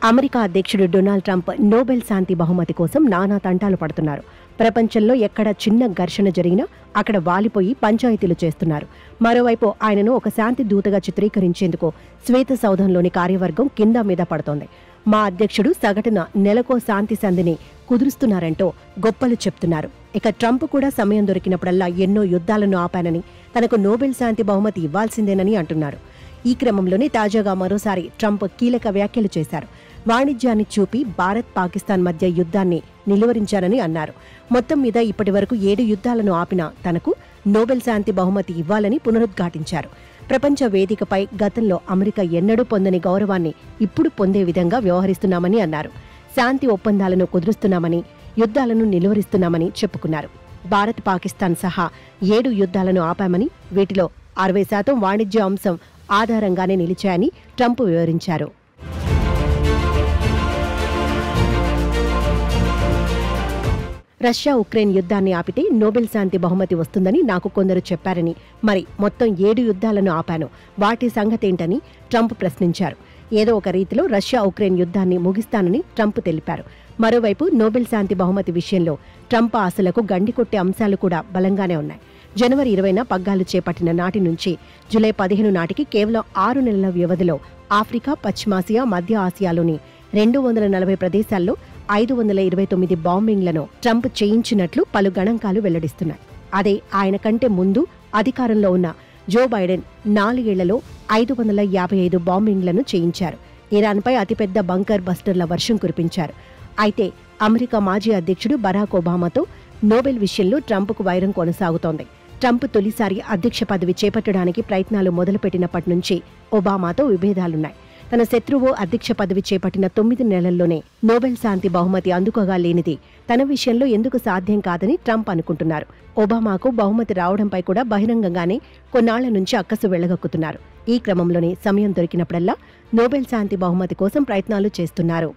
America అధ్యక్షుడు Donald Trump Nobel శాంతి బహుమతి కోసం నానా తంటాలు పడుతున్నారు. ప్రపంచంలో ఎక్కడ చిన్న ఘర్షణ జరిగినా అక్కడ వాలిపోయి పంచాయతీలు చేస్తున్నారు. మరోవైపు ఆయనను ఒక శాంతి దూతగా చిత్రీకరించేందుకు శ్వేత సౌధంలోని కార్యవర్గం కింద మీద పడుతోంది. మా అధ్యక్షుడు సగటున నెలకో శాంతి సంధిని కుదురుస్తున్నారంటూ గొప్పలు చెప్తున్నారు. ఇక ట్రంప్ కూడా సమయం దొరికినప్పుడల్లా ఎన్నో యుద్ధాలను ఆపానని, తనకు నోబెల్ శాంతి బహుమతి ఇవ్వాల్సిందేనని అంటున్నారు. ఈ క్రమంలోనే తాజాగా మరోసారి ట్రంప్ కీలక వ్యాఖ్యలు చేశారు. వాణిజ్యాన్ని చూపి భారత్ పాకిస్తాన్ మధ్య యుద్ధాన్ని నిలువరించారని అన్నారు. మొత్తం మీద ఇప్పటి వరకు 7 యుద్ధాలను ఆపిన తనకు నోబెల్ శాంతి బహుమతి ఇవ్వాలని పునరుద్ఘాటించారు. ప్రపంచ వేదికపై గతంలో అమెరికా ఎన్నడూ పొందని గౌరవాన్ని ఇప్పుడు పొందే విధంగా వ్యవహరిస్తున్నామని అన్నారు. శాంతి ఒప్పందాలను కుదురుస్తున్నామని, యుద్ధాలను నిలువరిస్తున్నామని చెప్పుకున్నారు. భారత్ పాకిస్తాన్ సహా 7 యుద్ధాలను ఆపామని, వీటిలో 60% వాణిజ్య అంశం ఆధారంగానే నిలిచాయని ట్రంప్ వివరించారు. రష్యా ఉక్రెయిన్ యుద్ధాన్ని ఆపితే నోబెల్ శాంతి బహుమతి వస్తుందని నాకు కొందరు చెప్పారని, మరి మొత్తం 7 యుద్ధాలను ఆపాను, వాటి సంగతేంటని ట్రంప్ ప్రశ్నించారు. ఏదో ఒక రీతిలో రష్యా ఉక్రెయిన్ యుద్ధాన్ని ముగిస్తానని ట్రంప్ తెలిపారు. మరోవైపు నోబెల్ శాంతి బహుమతి విషయంలో ట్రంప్ ఆశలకు గండికొట్టే అంశాలు కూడా బలంగానే ఉన్నాయి. జనవరి 20న పగ్గాలు చేపట్టిన నాటి నుంచి జూలై 15 నాటికి కేవలం 6 నెలల వ్యవధిలో ఆఫ్రికా, పశ్చిమాసియా, మధ్య ఆసియాలోని 240 ప్రదేశాల్లో 529 బాంబింగ్లను ట్రంప్ చేయించినట్లు పలు గణాంకాలు వెల్లడిస్తున్నాయి. అదే ఆయన కంటే ముందు అధికారంలో ఉన్న జో బైడెన్ 4 ఏళ్లలో 555 బాంబింగ్లను చేయించారు. ఇరాన్పై అతిపెద్ద బంకర్ బస్టర్ల వర్షం కురిపించారు. అయితే అమెరికా మాజీ అధ్యక్షుడు బరాక్ ఒబామాతో నోబెల్ విషయంలో ట్రంప్కు వైరం కొనసాగుతోంది. ట్రంప్ తొలిసారి అధ్యక్ష పదవి చేపట్టడానికి ప్రయత్నాలు మొదలుపెట్టినప్పటి నుంచి ఒబామాతో విభేదాలున్నాయి. తన శత్రువు అధ్యక్ష పదవి చేపట్టిన 9 నెలల్లోనే నోబెల్ శాంతి బహుమతి అందుకోగా లేనిది తన విషయంలో ఎందుకు సాధ్యం కాదని ట్రంప్ అనుకుంటున్నారు. ఒబామాకు బహుమతి రావడంపై కూడా బహిరంగంగానే కొన్నాళ్ల నుంచి అక్కసు వెళ్లగక్కుతున్నారు. ఈ క్రమంలోనే సమయం దొరికినప్పుడల్లా నోబెల్ శాంతి బహుమతి కోసం ప్రయత్నాలు చేస్తున్నారు.